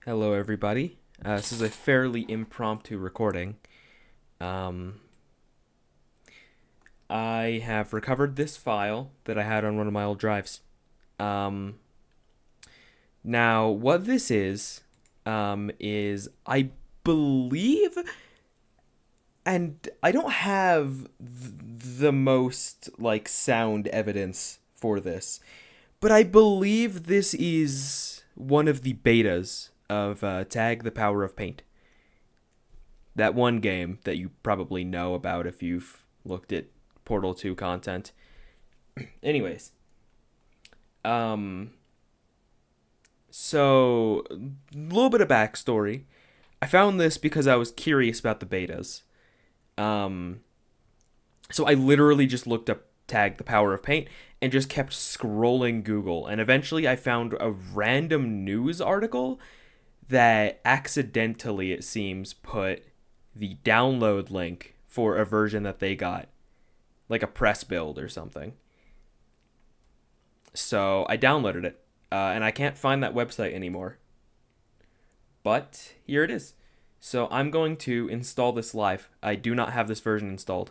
Hello, everybody. This is a fairly impromptu recording. Um, I have recovered this file that I had on one of my old drives. Um, Now, what this is I believe, and I don't have the most like sound evidence for this, but I believe this is one of the betas of Tag the Power of Paint. That one game that you probably know about if you've looked at Portal 2 content. Anyways, um, so a little bit of backstory. I found this because I was curious about the betas. Um, so I literally just looked up Tag the Power of Paint and just kept scrolling Google, and eventually I found a random news article that accidentally, it seems, put the download link for a version that they got, like a press build or something. So I downloaded it, and I can't find that website anymore. But here it is. So I'm going to install this live. I do not have this version installed.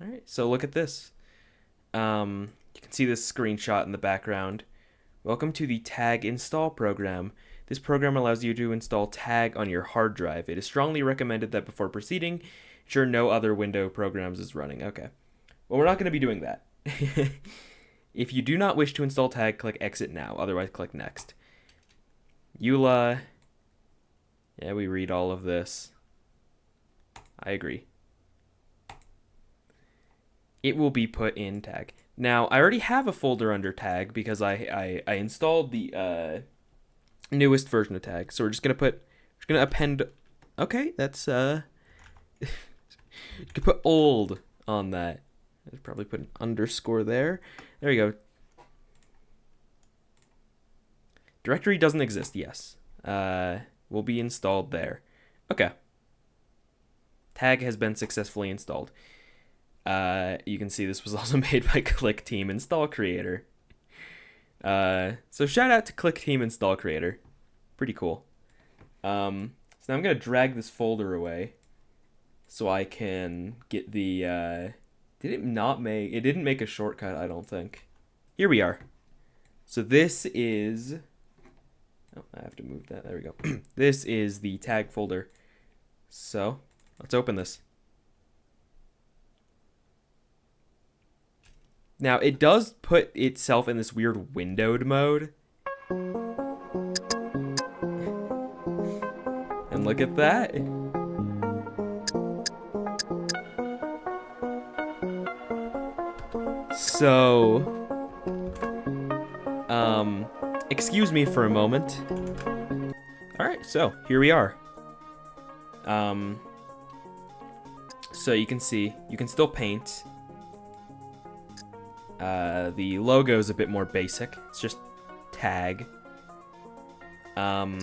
All right, so look at this. You can see this screenshot in the background. Welcome to the Tag install program. This program allows you to install Tag on your hard drive. It is strongly recommended that before proceeding, ensure no other window programs is running. Okay. Well, we're not going to be doing that. If you do not wish to install Tag, click Exit now. Otherwise, click Next. EULA. Yeah, we read all of this. I agree. It will be put in Tag. Now, I already have a folder under Tag because I installed the newest version of Tag. So we're just gonna append. Okay, that's you could put old on that. I'd probably put an underscore there. There you go. Directory doesn't exist. Yes, will be installed there. Okay. Tag has been successfully installed. You can see this was also made by ClickTeam Install Creator. So shout out to ClickTeam Install Creator. Pretty cool. So now I'm gonna drag this folder away so I can get the it didn't make a shortcut, I don't think. Here we are. So this is, oh, I have to move that. There we go. This is the Tag folder. So let's open this. Now, it does put itself in this weird windowed mode. And look at that. So, excuse me for a moment. Alright, so here we are. So you can see, you can still paint. The logo is a bit more basic. It's just Tag. So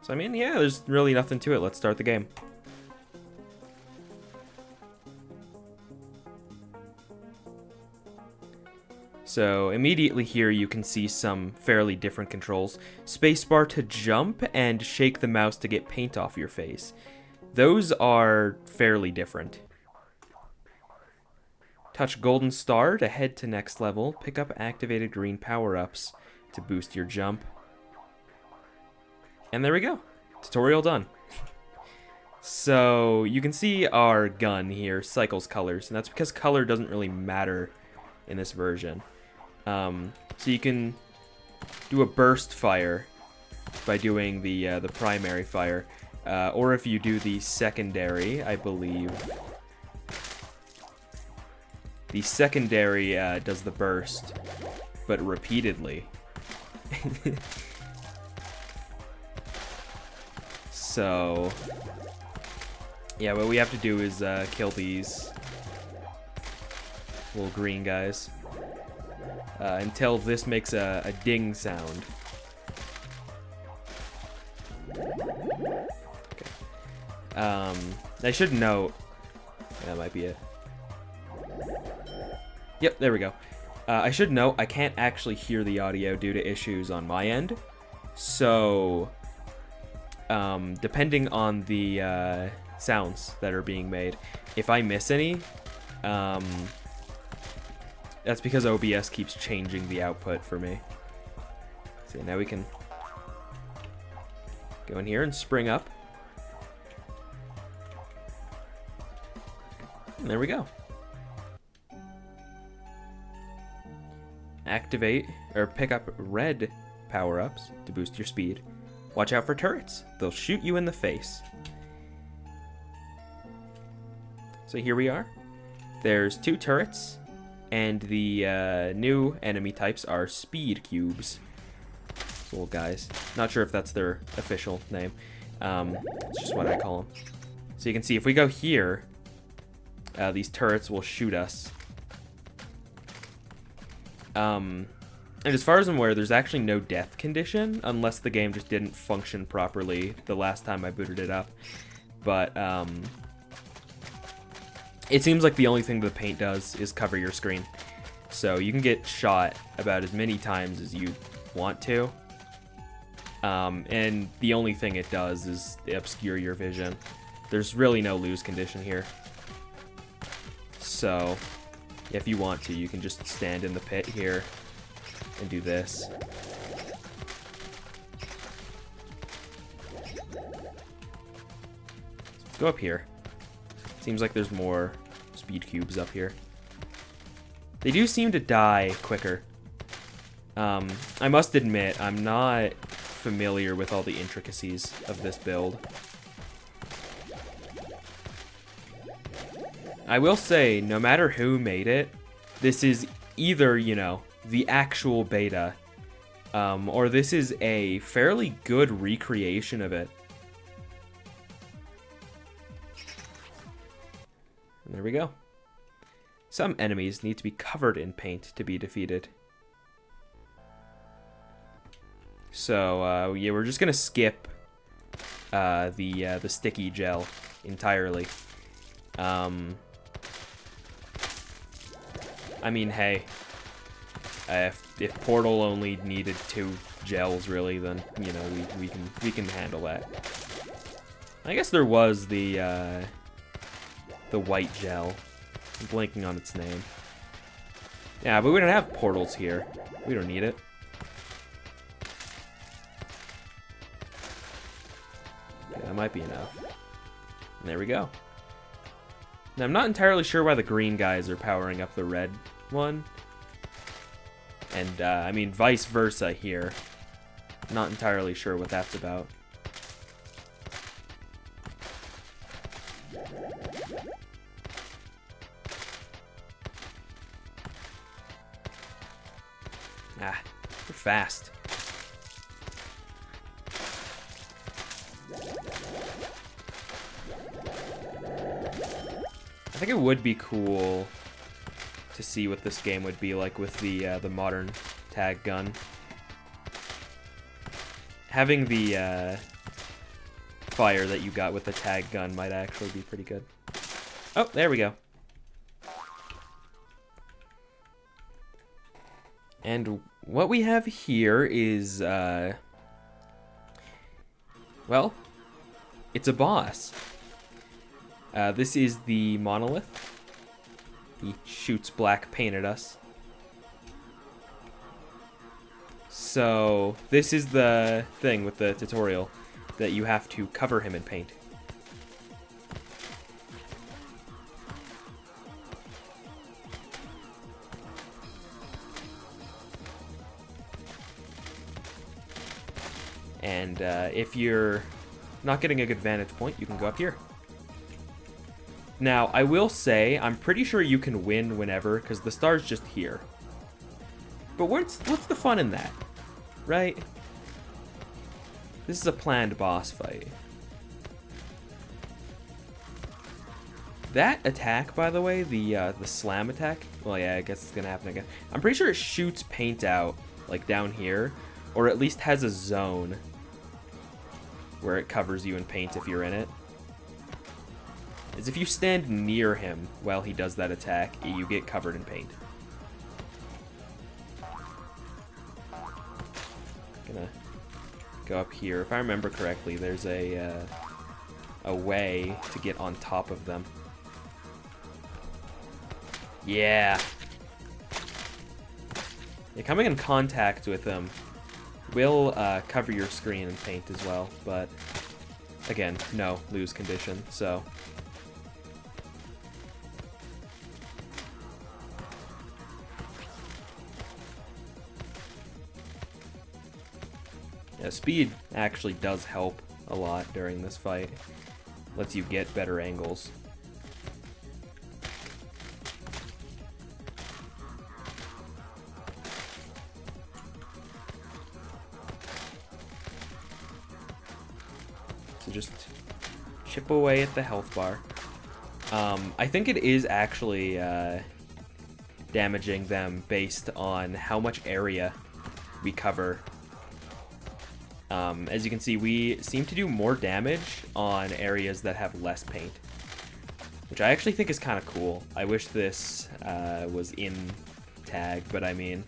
I mean, yeah, there's really nothing to it. Let's start the game. So immediately here you can see some fairly different controls. Spacebar to jump and shake the mouse to get paint off your face. Those are fairly different. Touch golden star to head to next level. Pick up activated green power-ups to boost your jump. And there we go. Tutorial done. So you can see our gun here cycles colors, and that's because color doesn't really matter in this version. So you can do a burst fire by doing the primary fire, or if you do the secondary, I believe. The secondary does the burst, but repeatedly. So, yeah, what we have to do is kill these little green guys until this makes a ding sound. Okay. I should note, that might be it. Yep, there we go. I should note, I can't actually hear the audio due to issues on my end. So, depending on the sounds that are being made, if I miss any, that's because OBS keeps changing the output for me. So now we can go in here and spring up. And there we go. Activate or pick up red power-ups to boost your speed. Watch out for turrets. They'll shoot you in the face. So here we are. There's 2 turrets, and the new enemy types are speed cubes. Those little guys. Not sure if that's their official name. It's just what I call them. So you can see if we go here, these turrets will shoot us. And as far as I'm aware, there's actually no death condition, unless the game just didn't function properly the last time I booted it up. But, it seems like the only thing the paint does is cover your screen. So you can get shot about as many times as you want to. And the only thing it does is obscure your vision. There's really no lose condition here. So, if you want to, you can just stand in the pit here and do this. Let's go up here. Seems like there's more speed cubes up here. They do seem to die quicker. I must admit, I'm not familiar with all the intricacies of this build. I will say, no matter who made it, this is either, you know, the actual beta, or this is a fairly good recreation of it. And there we go. Some enemies need to be covered in paint to be defeated. So, yeah, we're just gonna skip the sticky gel entirely. I mean, hey, if Portal only needed 2 gels, really, then you know we can handle that. I guess there was the white gel. I'm blanking on its name. Yeah, but we don't have portals here. We don't need it. Okay, that might be enough. And there we go. Now, I'm not entirely sure why the green guys are powering up the red one. And, I mean, vice versa here. Not entirely sure what that's about. Ah, they're fast. I think it would be cool to see what this game would be like with the modern tag gun. Having the fire that you got with the tag gun might actually be pretty good. Oh, there we go. And what we have here is, well, it's a boss. This is the Monolith. He shoots black paint at us. So, this is the thing with the tutorial, that you have to cover him in paint. And if you're not getting a good vantage point, you can go up here. Now, I will say, I'm pretty sure you can win whenever, because the star's just here. But what's the fun in that, right? This is a planned boss fight. That attack, by the way, the slam attack, well, yeah, I guess it's gonna happen again. I'm pretty sure it shoots paint out, like down here, or at least has a zone where it covers you in paint if you're in it. Is if you stand near him while he does that attack, you get covered in paint. go up here. If I remember correctly, there's a way to get on top of them. Yeah. Coming in contact with them will cover your screen in paint as well, but again, no lose condition, so. Yeah, speed actually does help a lot during this fight. Lets you get better angles. So just chip away at the health bar. I think it is actually damaging them based on how much area we cover. As you can see, we seem to do more damage on areas that have less paint, which I actually think is kind of cool. I wish this was in Tag, but I mean,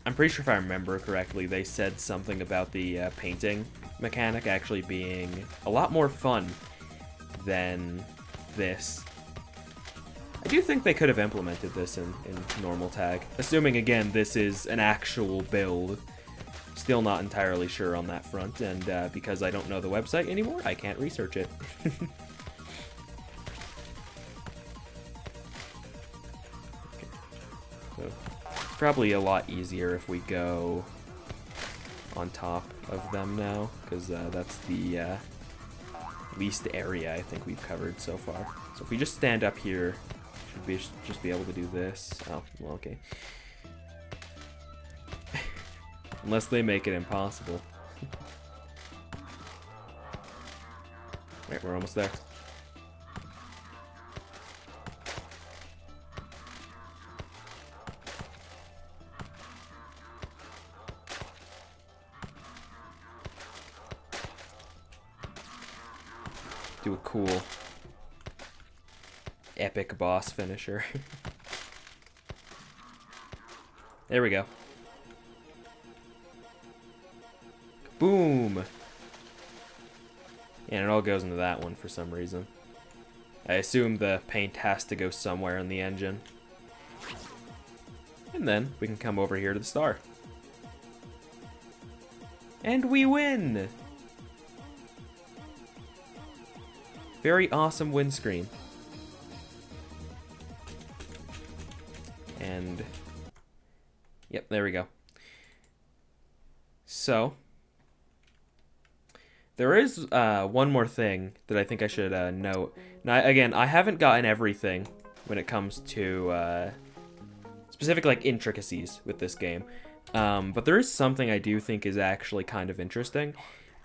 I'm pretty sure if I remember correctly, they said something about the painting mechanic actually being a lot more fun than this. I do think they could have implemented this in normal Tag. Assuming, again, this is an actual build. Still not entirely sure on that front, and because I don't know the website anymore, I can't research it. Okay. So, it's probably a lot easier if we go on top of them now, because that's the least area I think we've covered so far. So if we just stand up here, we just be able to do this. Oh, well, okay. Unless they make it impossible. Right, we're almost there. Do a cool epic boss finisher. There we go. Boom! And it all goes into that one for some reason. I assume the paint has to go somewhere in the engine. And then we can come over here to the star. And we win! Very awesome win screen. And yep, there we go. So there is one more thing that I think I should note. Now, again, I haven't gotten everything when it comes to specific like intricacies with this game, but there is something I do think is actually kind of interesting,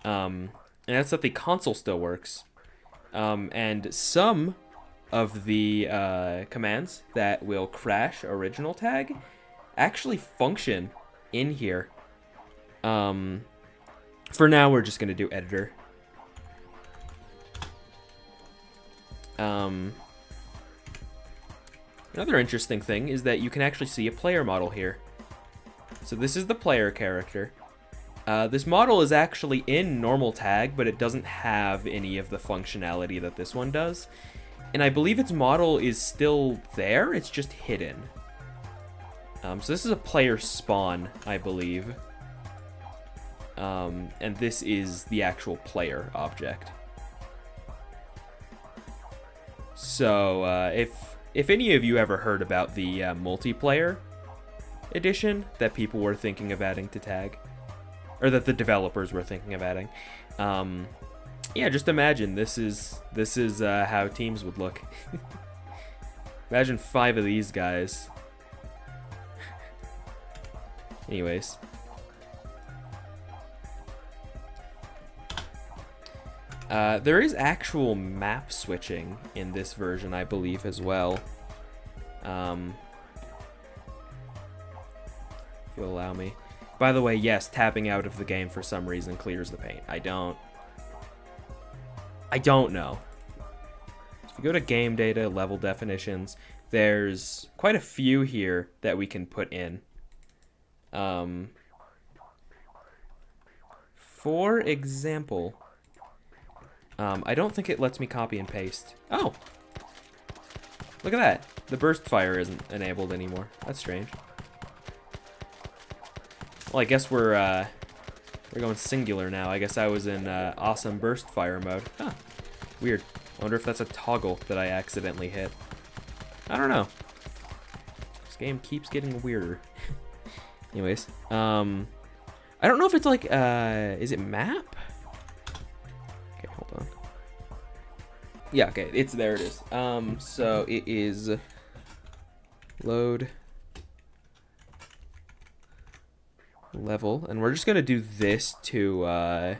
and that's that the console still works, and some of the commands that will crash original Tag actually function in here. For now, we're just going to do editor. Another interesting thing is that you can actually see a player model here. So this is the player character. This model is actually in normal Tag, but it doesn't have any of the functionality that this one does. And I believe its model is still there, it's just hidden. So this is a player spawn, I believe. And this is the actual player object. So, if any of you ever heard about the multiplayer edition that people were thinking of adding to Tag, or that the developers were thinking of adding, yeah, just imagine this is how teams would look. Imagine 5 of these guys. Anyways. There is actual map switching in this version, I believe, as well. If you'll allow me. By the way, yes, tapping out of the game for some reason clears the paint. I don't know. If you go to game data, level definitions, there's quite a few here that we can put in. For example, I don't think it lets me copy and paste. Oh! Look at that. The burst fire isn't enabled anymore. That's strange. Well, I guess we're going singular now. I guess I was in awesome burst fire mode. Huh. Weird. I wonder if that's a toggle that I accidentally hit. I don't know. This game keeps getting weirder. Anyways, I don't know if it's like, is it map? Okay, hold on. Yeah, okay, there it is. So it is load level, and we're just gonna do this to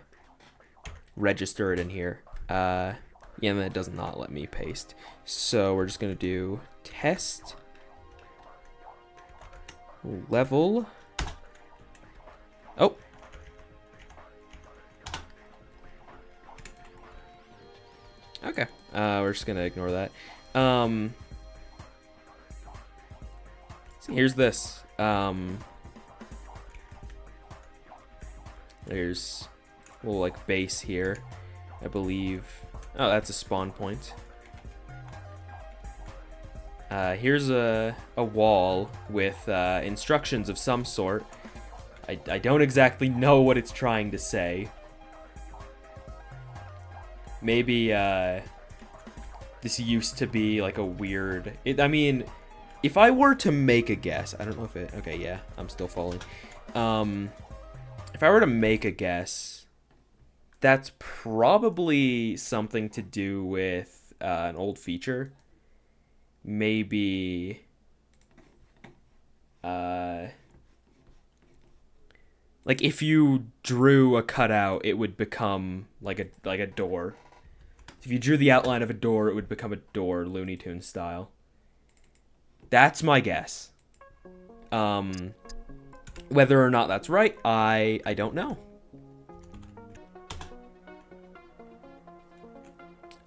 register it in here. Yeah, and then it does not let me paste. So we're just gonna do test level. Oh. Okay. We're just gonna ignore that. Here's this. There's a little like base here, I believe. Oh, that's a spawn point. Here's a wall with instructions of some sort. I don't exactly know what it's trying to say. Maybe this used to be like a weird... I mean, if I were to make a guess, I don't know if it... Okay, yeah, I'm still falling. If I were to make a guess, that's probably something to do with an old feature. Maybe... like if you drew a cutout, it would become like a door. If you drew the outline of a door, it would become a door, Looney Tunes style. That's my guess. Whether or not that's right, I don't know.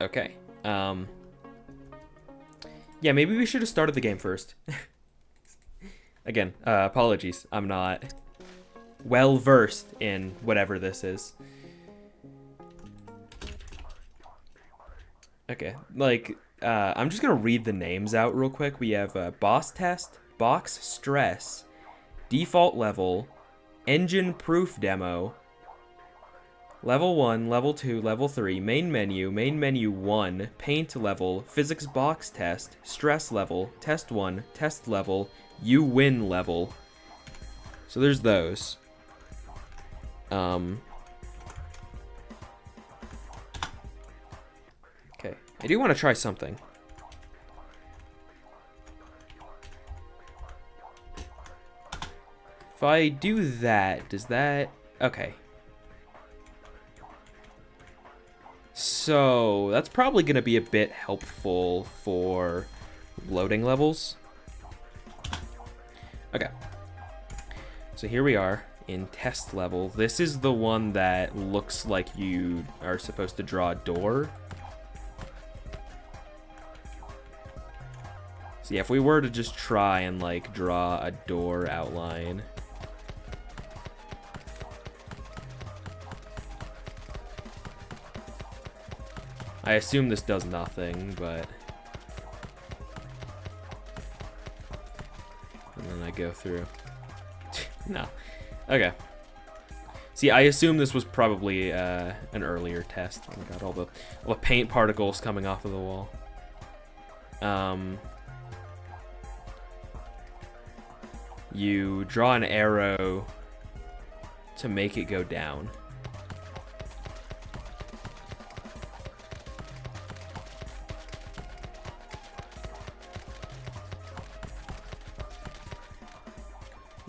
Okay. Yeah, maybe we should have started the game first. Again, apologies. I'm not well versed in whatever this is. Okay, like, I'm just gonna read the names out real quick. We have boss test, box stress, default level, engine proof demo, level 1, level 2, level 3, main menu 1, paint level, physics box test, stress level, test 1, test level, you win level. So there's those. Okay, I do want to try something. If I do that, does that... Okay. So, that's probably going to be a bit helpful for loading levels. Okay. So here we are in test level. This is the one that looks like you are supposed to draw a door. So yeah, if we were to just try and like draw a door outline. I assume this does nothing, but... And then I go through. No. Okay. See, I assume this was probably an earlier test. Oh my god, all the paint particles coming off of the wall. You draw an arrow to make it go down.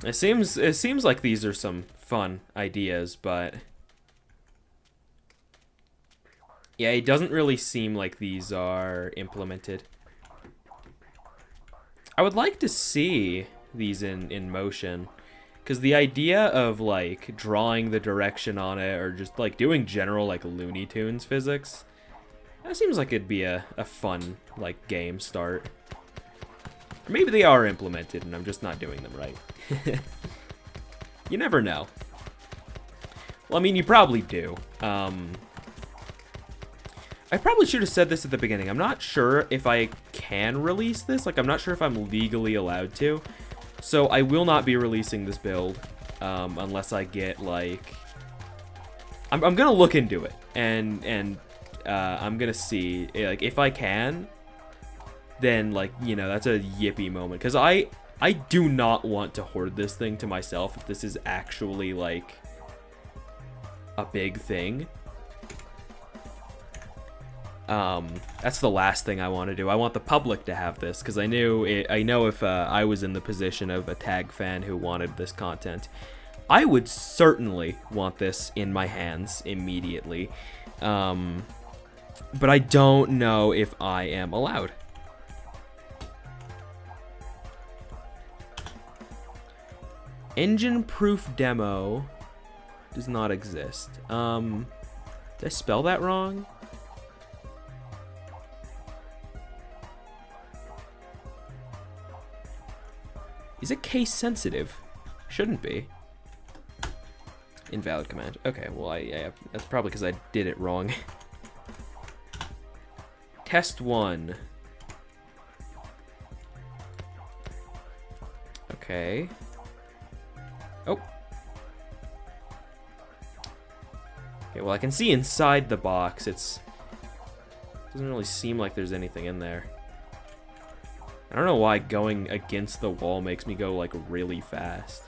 It seems like these are some fun ideas, but yeah, it doesn't really seem like these are implemented. I would like to see these in motion, because the idea of like drawing the direction on it or just like doing general like Looney Tunes physics, that seems like it'd be a fun like game start. Or maybe they are implemented and I'm just not doing them right. You never know. Well, I mean, you probably do. I probably should have said this at the beginning. I'm not sure if I can release this. Like, I'm not sure if I'm legally allowed to. So I will not be releasing this build unless I get, like... I'm going to look into it. And I'm going to see, like, if I can, then, like, you know, that's a yippee moment. Because I do not want to hoard this thing to myself if this is actually, like, a big thing. That's the last thing I want to do. I want the public to have this, because I know if I was in the position of a tag fan who wanted this content, I would certainly want this in my hands immediately. But I don't know if I am allowed. Engine proof demo does not exist. Did I spell that wrong? Is it case sensitive? Shouldn't be. Invalid command. Okay, well, that's probably because I did it wrong. Test 1. Okay. Oh. Okay, well, I can see inside the box. Doesn't really seem like there's anything in there. I don't know why going against the wall makes me go, like, really fast.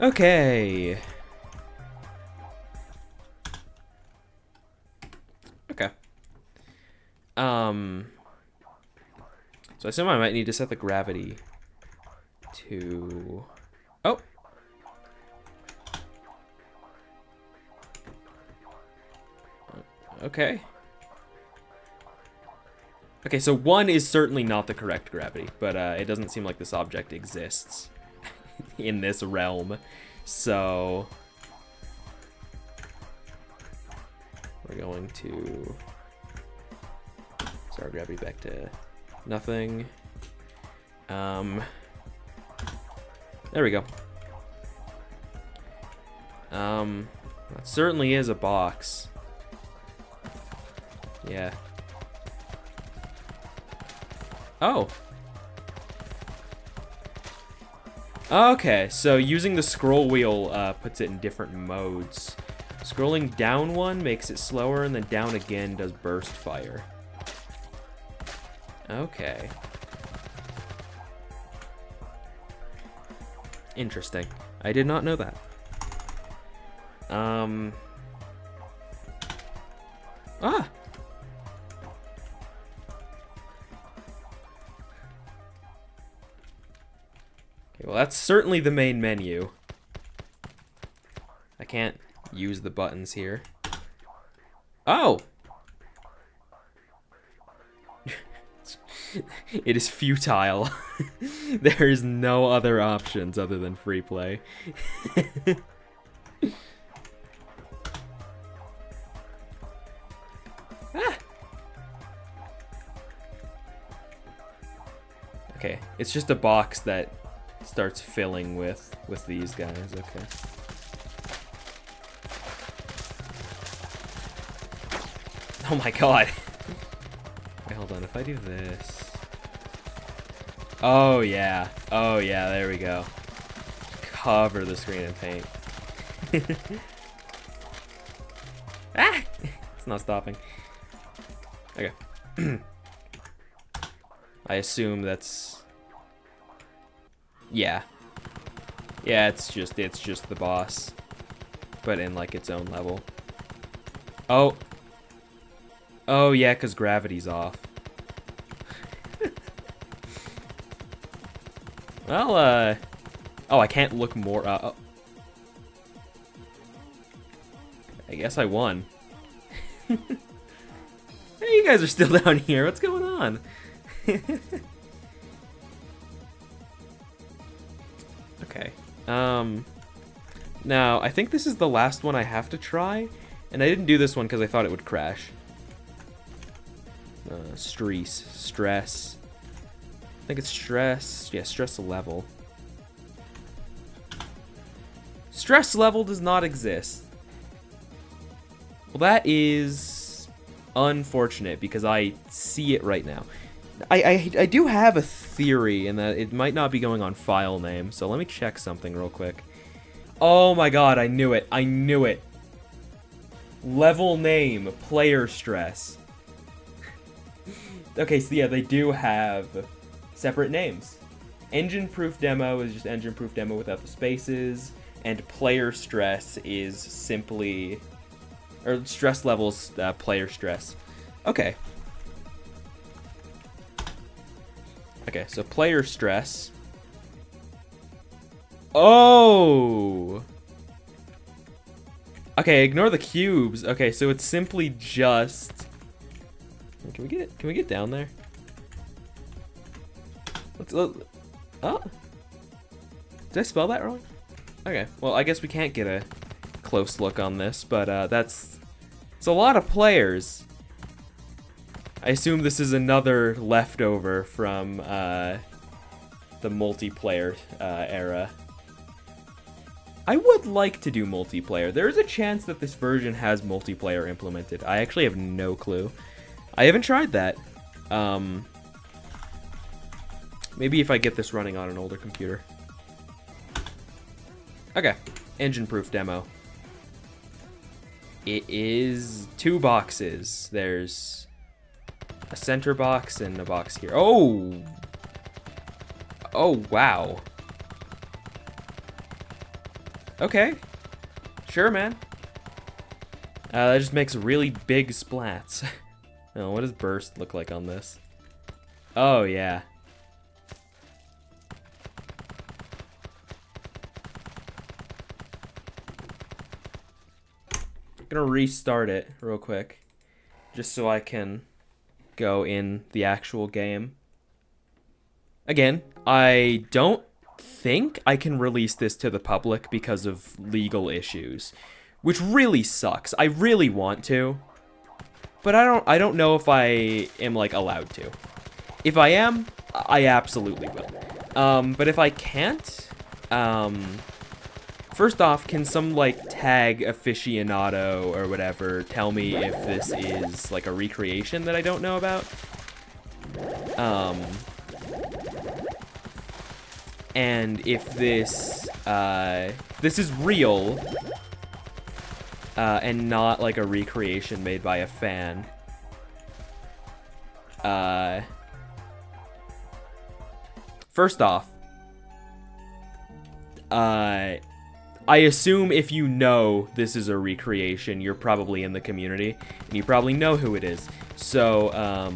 Okay. Okay. So I assume I might need to set the gravity to... Oh! Okay. Okay, so 1 is certainly not the correct gravity, but it doesn't seem like this object exists in this realm, so... We're going to... set our gravity back to nothing. There we go. That certainly is a box. Yeah. Oh. Okay, so using the scroll wheel puts it in different modes. Scrolling down 1 makes it slower, and then down again does burst fire. Okay. Interesting. I did not know that. Ah! Okay, well, that's certainly the main menu. I can't use the buttons here. Oh! It is futile. There is no other options other than free play. Ah! Okay, it's just a box that starts filling with these guys. Okay. Oh my god. Wait, hold on. If I do this... Oh, yeah. Oh, yeah. There we go. Cover the screen in paint. Ah! It's not stopping. Okay. I assume that's... Yeah. Yeah, it's just the boss. But in, like, its own level. Oh. Oh, yeah, because gravity's off. Well, oh, I can't look more, oh. I guess I won. Hey, you guys are still down here. What's going on? Okay. Now, I think this is the last one I have to try. And I didn't do this one because I thought it would crash. Stress. I think it's stress. Yeah, stress level. Stress level does not exist. Well, that is unfortunate because I see it right now. I do have a theory in that it might not be going on file name, so let me check something real quick. Oh my god, I knew it. I knew it. Level name, player stress. Okay, so yeah, they do have separate names. Engine proof demo is just engine proof demo without the spaces, and player stress is simply, or stress levels, player stress. Okay. Okay, so player stress. Oh! Okay, ignore the cubes. Okay, so it's simply just... Can we get down there? Oh! Did I spell that wrong? Okay, well, I guess we can't get a close look on this, but it's a lot of players. I assume this is another leftover from the multiplayer era. I would like to do multiplayer. There is a chance that this version has multiplayer implemented. I actually have no clue. I haven't tried that. Maybe if I get this running on an older computer. Okay, engine proof demo. It is 2 boxes. There's a center box and a box here. Oh! Oh, wow. Okay. Sure, man. That just makes really big splats. Oh, what does burst look like on this? Oh, yeah. I'm gonna restart it real quick, just so I can go in the actual game. Again, I don't think I can release this to the public because of legal issues, which really sucks. I really want to, but I don't know if I am like allowed to. If I am, I absolutely will. But if I can't, first off, can some like tag aficionado or whatever tell me if this is like a recreation that I don't know about? And if this this is real and not like a recreation made by a fan. First off, I assume if you know this is a recreation, you're probably in the community and you probably know who it is. So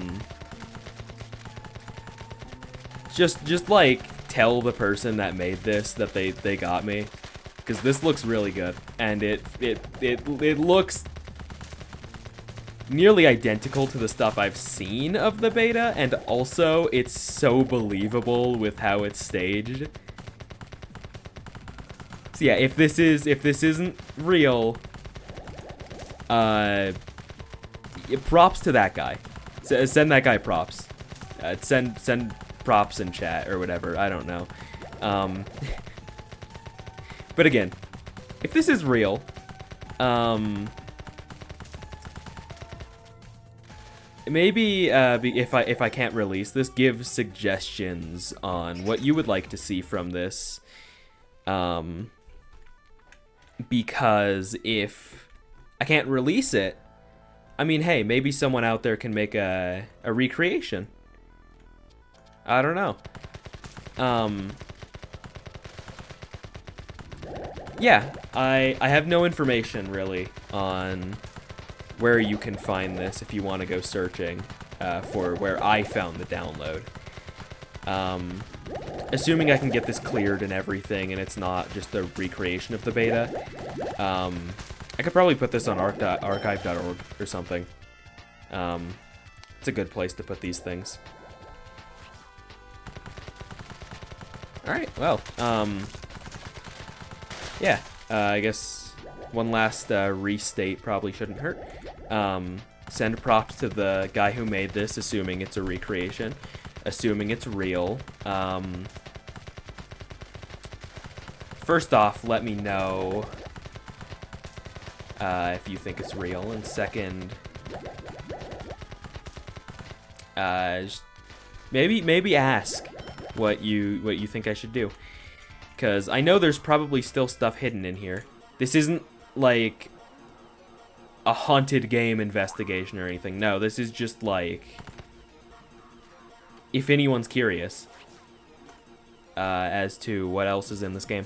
just like tell the person that made this that they got me, because this looks really good and it looks nearly identical to the stuff I've seen of the beta, and also it's so believable with how it's staged. So yeah, if this isn't real, props to that guy. Send that guy props. Send props in chat or whatever. I don't know. But again, if this is real, maybe if I can't release this, give suggestions on what you would like to see from this. Because if I can't release it, I mean, hey, maybe someone out there can make a recreation. I don't know. Yeah, I have no information really on where you can find this if you want to go searching for where I found the download. Assuming I can get this cleared and everything and it's not just a recreation of the beta, I could probably put this on archive.org or something. It's a good place to put these things. Alright, well, yeah, I guess One last restate probably shouldn't hurt. Send props to the guy who made this, assuming it's a recreation, assuming it's real. First off, let me know if you think it's real, and second, maybe ask what you think I should do, because I know there's probably still stuff hidden in here. This isn't like a haunted game investigation or anything. No, this is just like, if anyone's curious as to what else is in this game.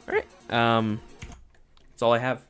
All right, that's all I have.